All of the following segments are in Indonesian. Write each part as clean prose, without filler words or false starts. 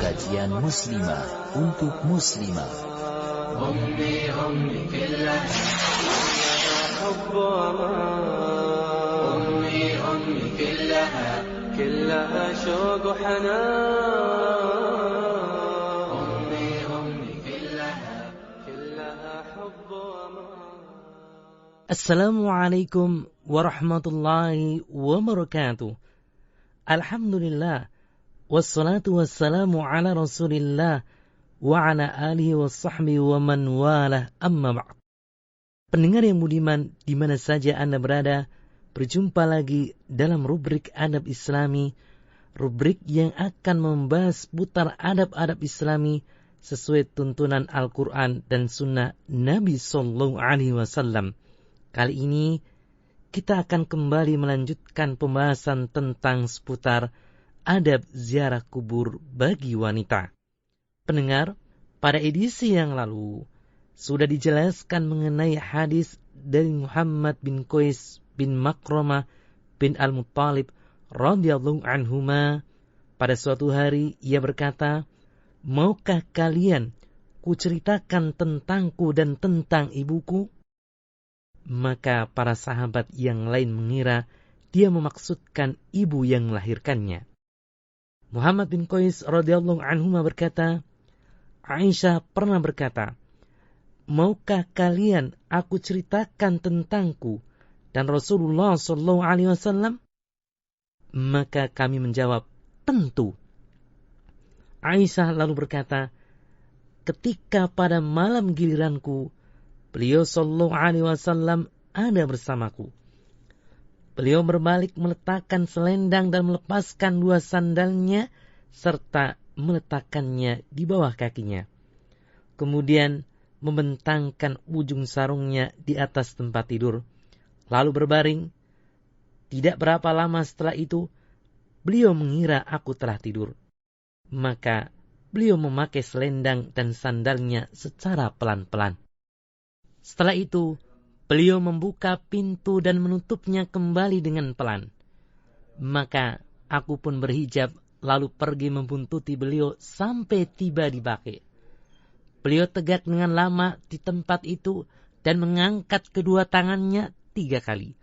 Kajian muslimah untuk muslimah. أمي كلها حب وأمان. أمي كلها شوق وحنان. أمي كلها حب وأمان. Assalamualaikum warahmatullahi wabarakatuh. Alhamdulillah, wassalatu wassalamu ala rasulillah wa ala alihi wa sahbihi wa man walah, amma ba'd. Pendengar yang budiman, di mana saja Anda berada, berjumpa lagi dalam rubrik Adab Islami, rubrik yang akan membahas putar adab-adab Islami sesuai tuntunan Al-Quran dan Sunnah Nabi Sallallahu Alaihi Wasallam. Kali ini kita akan kembali melanjutkan pembahasan tentang seputar adab ziarah kubur bagi wanita. Pendengar, pada edisi yang lalu sudah dijelaskan mengenai hadis dari Muhammad bin Qais bin Makromah bin Al-Muttalib radhiyallahu anhuma. Pada suatu hari ia berkata, "Maukah kalian kuceritakan tentangku dan tentang ibuku?" Maka para sahabat yang lain mengira dia memaksudkan ibu yang melahirkannya. Muhammad bin Qais radhiyallahu anhuma berkata, "Aisyah pernah berkata, 'Maukah kalian aku ceritakan tentangku dan Rasulullah sallallahu alaihi wasallam?' Maka kami menjawab, 'Tentu.' Aisyah lalu berkata, 'Ketika pada malam giliranku, beliau sallallahu alaihi wasallam ada bersamaku. Beliau berbalik meletakkan selendang dan melepaskan dua sandalnya serta meletakkannya di bawah kakinya. Kemudian membentangkan ujung sarungnya di atas tempat tidur, lalu berbaring. Tidak berapa lama setelah itu, beliau mengira aku telah tidur. Maka beliau memakai selendang dan sandalnya secara pelan-pelan. Setelah itu, beliau membuka pintu dan menutupnya kembali dengan pelan. Maka aku pun berhijab lalu pergi membuntuti beliau sampai tiba di Baqi'. Beliau tegak dengan lama di tempat itu dan mengangkat kedua tangannya 3 kali.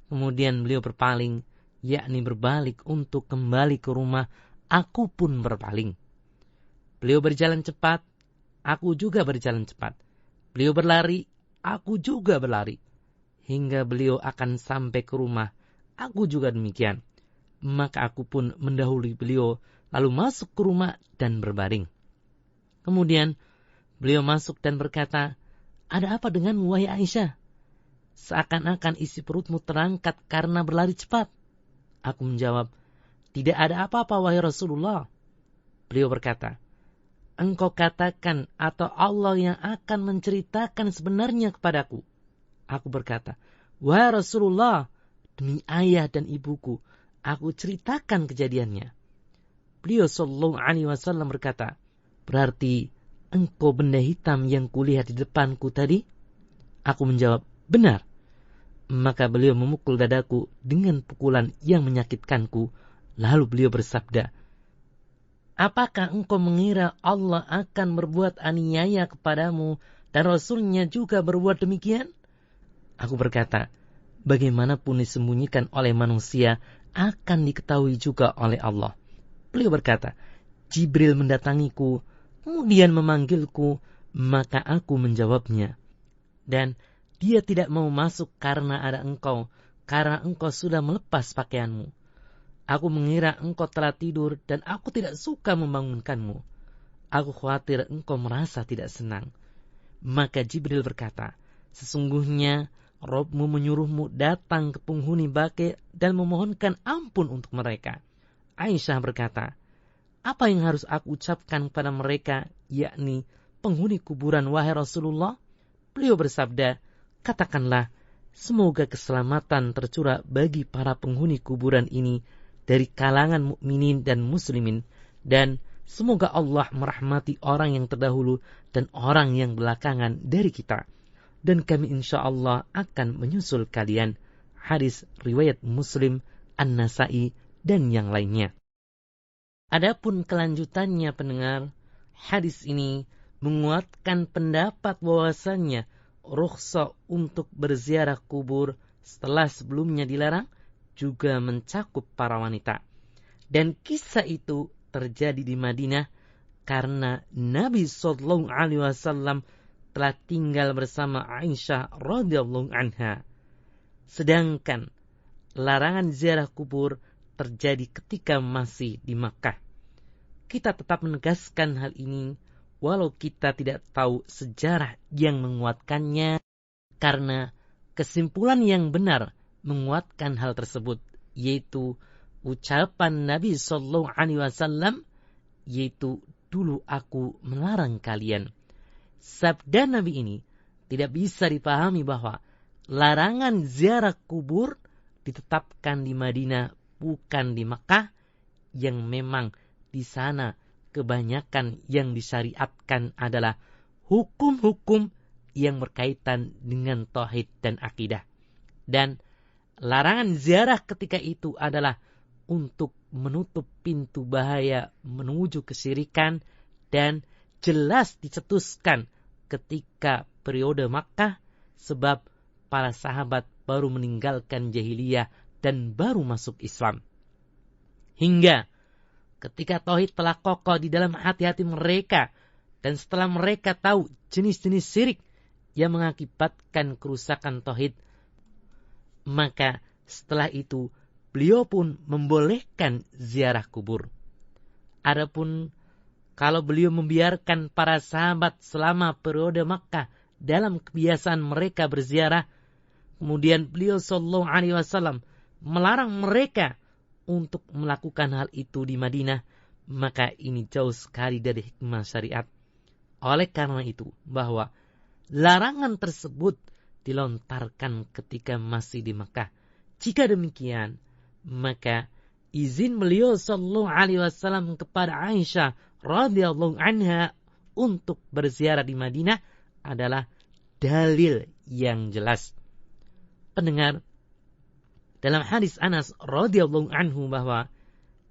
Kemudian beliau berpaling, yakni berbalik untuk kembali ke rumah. Aku pun berpaling. Beliau berjalan cepat, aku juga berjalan cepat. Beliau berlari, aku juga berlari. Hingga beliau akan sampai ke rumah, aku juga demikian. Maka aku pun mendahului beliau, lalu masuk ke rumah dan berbaring. Kemudian beliau masuk dan berkata, "Ada apa denganmu, wahai Aisyah? Seakan-akan isi perutmu terangkat karena berlari cepat." Aku menjawab, "Tidak ada apa-apa, wahai Rasulullah." Beliau berkata, "Engkau katakan atau Allah yang akan menceritakan sebenarnya kepadaku?" Aku berkata, "Wahai Rasulullah, demi ayah dan ibuku, aku ceritakan kejadiannya." Beliau sallallahu alaihi wasallam berkata, "Berarti engkau benda hitam yang kulihat di depanku tadi?" Aku menjawab, "Benar." Maka beliau memukul dadaku dengan pukulan yang menyakitkanku. Lalu beliau bersabda, "Apakah engkau mengira Allah akan berbuat aniaya kepadamu dan Rasulnya juga berbuat demikian?" Aku berkata, "Bagaimanapun disembunyikan oleh manusia akan diketahui juga oleh Allah." Beliau berkata, "Jibril mendatangiku, kemudian memanggilku, maka aku menjawabnya. Dan dia tidak mau masuk karena ada engkau, karena engkau sudah melepas pakaianmu. Aku mengira engkau telah tidur dan aku tidak suka membangunkanmu. Aku khawatir engkau merasa tidak senang." Maka Jibril berkata, "Sesungguhnya Rabbmu menyuruhmu datang ke penghuni Baqi' dan memohonkan ampun untuk mereka." Aisyah berkata, "Apa yang harus aku ucapkan pada mereka, yakni penghuni kuburan, wahai Rasulullah?" Beliau bersabda, "Katakanlah, semoga keselamatan tercurah bagi para penghuni kuburan ini dari kalangan mukminin dan muslimin, dan semoga Allah merahmati orang yang terdahulu dan orang yang belakangan dari kita. Dan kami insya Allah akan menyusul kalian." Hadis riwayat Muslim, An-Nasai, dan yang lainnya. Adapun kelanjutannya pendengar, hadis ini menguatkan pendapat bahwasannya rukhsah untuk berziarah kubur setelah sebelumnya dilarang juga mencakup para wanita. Dan kisah itu terjadi di Madinah karena Nabi SAW telah tinggal bersama Aisyah radhiyallahu anha. Sedangkan larangan ziarah kubur terjadi ketika masih di Makkah. Kita tetap menegaskan hal ini walau kita tidak tahu sejarah yang menguatkannya, karena kesimpulan yang benar menguatkan hal tersebut, yaitu ucapan Nabi SAW, yaitu dulu aku melarang kalian. Sabda Nabi ini tidak bisa dipahami bahwa larangan ziarah kubur ditetapkan di Madinah, bukan di Makkah, yang memang di sana kebanyakan yang disyariatkan adalah hukum-hukum yang berkaitan dengan tauhid dan akidah. Dan larangan ziarah ketika itu adalah untuk menutup pintu bahaya menuju kesyirikan, dan jelas dicetuskan ketika periode Makkah, sebab para sahabat baru meninggalkan jahiliyah dan baru masuk Islam. Hingga ketika tauhid telah kokoh di dalam hati-hati mereka, dan setelah mereka tahu jenis-jenis syirik yang mengakibatkan kerusakan tauhid, maka setelah itu beliau pun membolehkan ziarah kubur. Adapun kalau beliau membiarkan para sahabat selama periode Makkah dalam kebiasaan mereka berziarah, kemudian beliau sallallahu alaihi wasallam melarang mereka untuk melakukan hal itu di Madinah, maka ini jauh sekali dari hikmah syariat. Oleh karena itu, bahwa larangan tersebut dilontarkan ketika masih di Makkah. Jika demikian, maka izin beliau sallallahu alaihi wasallam kepada Aisyah radhiyallahu anha untuk berziarah di Madinah adalah dalil yang jelas. Pendengar, dalam hadis Anas radhiyallahu anhu bahwa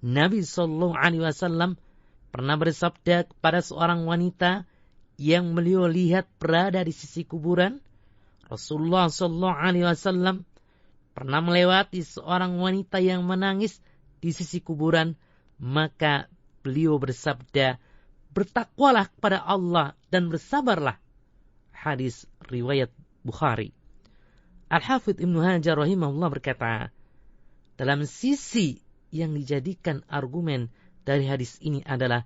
Nabi sallallahu alaihi wasallam pernah bersabda kepada seorang wanita yang beliau lihat berada di sisi kuburan. Rasulullah sallallahu alaihi wasallam pernah melewati seorang wanita yang menangis di sisi kuburan, maka beliau bersabda, bertakwalah kepada Allah dan bersabarlah. Hadis riwayat Bukhari. Al-Hafidh Ibnu Hajar rahimahullah berkata, dalam sisi yang dijadikan argumen dari hadis ini adalah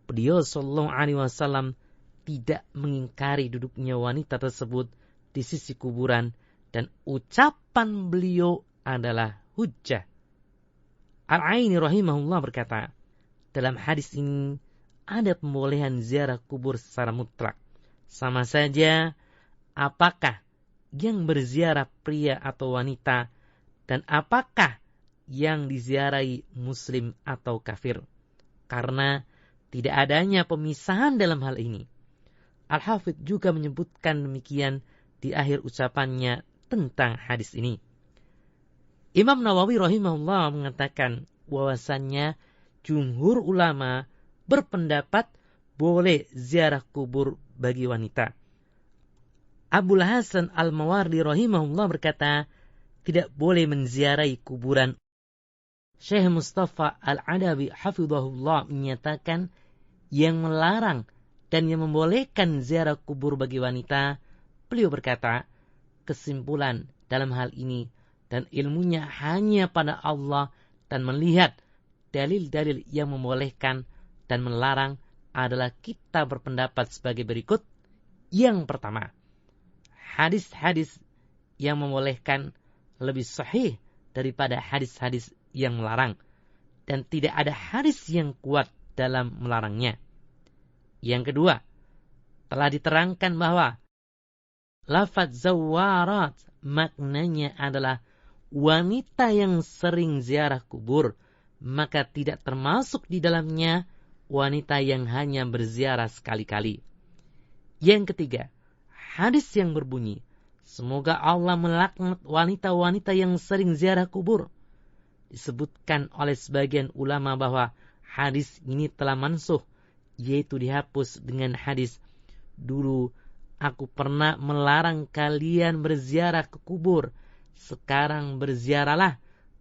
beliau sallallahu alaihi wasallam tidak mengingkari duduknya wanita tersebut di sisi kuburan, dan ucapan beliau adalah hujjah. Al-Aini rahimahullah berkata, dalam hadis ini ada pembolehan ziarah kubur secara mutlak. Sama saja apakah yang berziarah pria atau wanita, dan apakah yang diziarahi muslim atau kafir, karena tidak adanya pemisahan dalam hal ini. Al-Hafidh juga menyebutkan demikian di akhir ucapannya tentang hadis ini. Imam Nawawi rahimahullah mengatakan bahwasannya jumhur ulama berpendapat boleh ziarah kubur bagi wanita. Abul Hasan Al-Mawardi rahimahullah berkata, tidak boleh menziarahi kuburan. Syekh Mustafa Al-Adawi hafizahullah menyatakan yang melarang dan yang membolehkan ziarah kubur bagi wanita. Beliau berkata, kesimpulan dalam hal ini dan ilmunya hanya pada Allah, dan melihat dalil-dalil yang membolehkan dan melarang adalah kita berpendapat sebagai berikut. Yang pertama, hadis-hadis yang membolehkan lebih sahih daripada hadis-hadis yang melarang, dan tidak ada hadis yang kuat dalam melarangnya. Yang kedua, telah diterangkan bahwa lafaz zawarat maknanya adalah wanita yang sering ziarah kubur, maka tidak termasuk di dalamnya wanita yang hanya berziarah sekali-kali. Yang ketiga, hadis yang berbunyi, semoga Allah melaknat wanita-wanita yang sering ziarah kubur, disebutkan oleh sebagian ulama bahwa hadis ini telah mansuh, yaitu dihapus dengan hadis, dulu aku pernah melarang kalian berziarah ke kubur, sekarang berziarahlah,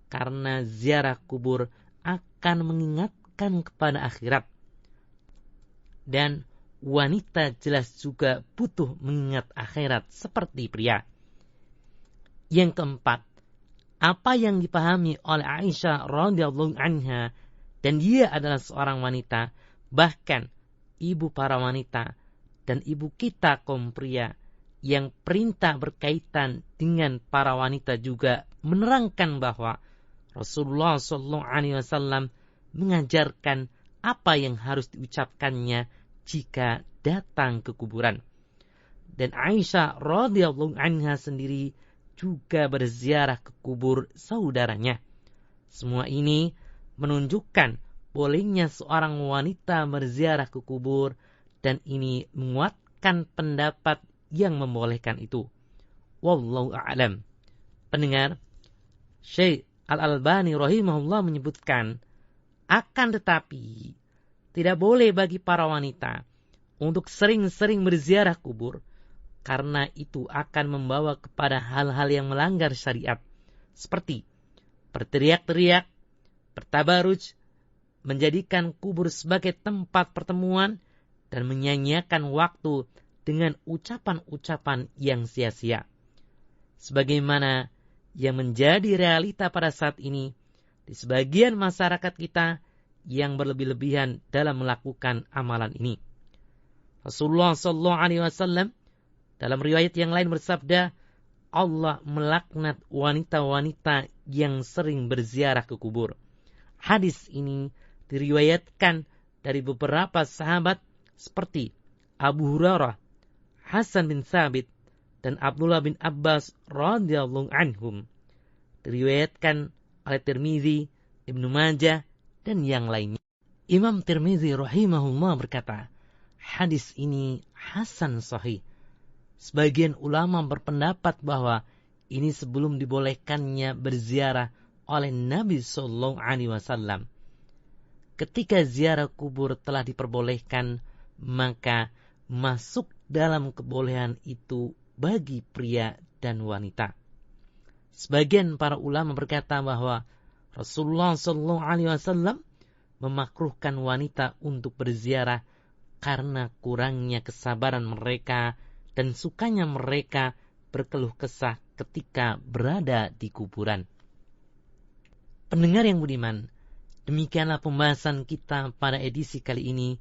karena ziarah kubur akan mengingatkan kepada akhirat. Dan wanita jelas juga butuh mengingat akhirat seperti pria. Yang keempat, apa yang dipahami oleh Aisyah radhiyallahu anha, dan dia adalah seorang wanita, bahkan ibu para wanita dan ibu kita kaum pria, yang perintah berkaitan dengan para wanita juga menerangkan bahwa Rasulullah SAW mengajarkan apa yang harus diucapkannya jika datang ke kuburan. Dan Aisyah radhiyallahu anha sendiri juga berziarah ke kubur saudaranya. Semua ini menunjukkan bolehnya seorang wanita berziarah ke kubur, dan ini menguatkan pendapat yang membolehkan itu. Wallahu a'lam. Pendengar, Syekh Al-Albani rahimahullah menyebutkan, akan tetapi tidak boleh bagi para wanita untuk sering-sering berziarah kubur, karena itu akan membawa kepada hal-hal yang melanggar syariat, seperti berteriak-teriak, bertabaruj, menjadikan kubur sebagai tempat pertemuan, dan menyanyiakan waktu dengan ucapan-ucapan yang sia-sia. Sebagaimana yang menjadi realita pada saat ini di sebagian masyarakat kita yang berlebih-lebihan dalam melakukan amalan ini. Rasulullah SAW dalam riwayat yang lain bersabda, Allah melaknat wanita-wanita yang sering berziarah ke kubur. Hadis ini diriwayatkan dari beberapa sahabat seperti Abu Hurairah, Hasan bin Thabit, dan Abdullah bin Abbas radhiyallahu anhum. Diriwayatkan oleh Tirmizi, Ibnu Majah, dan yang lainnya. Imam Tirmizi rahimahullah berkata, hadis ini hasan sahih. Sebagian ulama berpendapat bahwa ini sebelum dibolehkannya berziarah oleh Nabi sallallahu alaihi wasallam. Ketika ziarah kubur telah diperbolehkan, maka masuk dalam kebolehan itu bagi pria dan wanita. Sebagian para ulama berkata bahwa Rasulullah SAW memakruhkan wanita untuk berziarah karena kurangnya kesabaran mereka dan sukanya mereka berkeluh kesah ketika berada di kuburan. Pendengar yang budiman, demikianlah pembahasan kita pada edisi kali ini.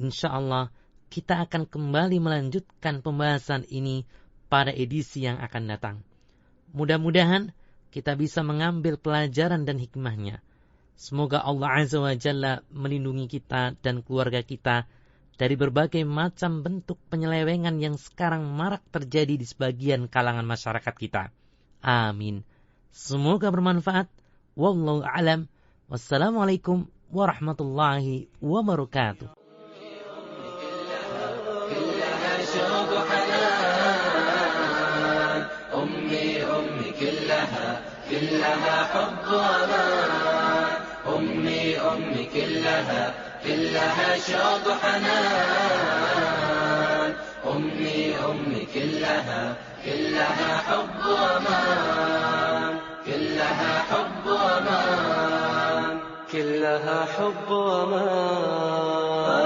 InsyaAllah kita akan kembali melanjutkan pembahasan ini pada edisi yang akan datang. Mudah-mudahan kita bisa mengambil pelajaran dan hikmahnya. Semoga Allah Azza wa Jalla melindungi kita dan keluarga kita dari berbagai macam bentuk penyelewengan yang sekarang marak terjadi di sebagian kalangan masyarakat kita. Amin. Semoga bermanfaat. Wallahu a'lam. Wassalamualaikum warahmatullahi wabarakatuh. كلها حب وأمان أمي كلها شوق حنان أمي كلها حب وأمان كلها حب وأمان كلها حب وأمان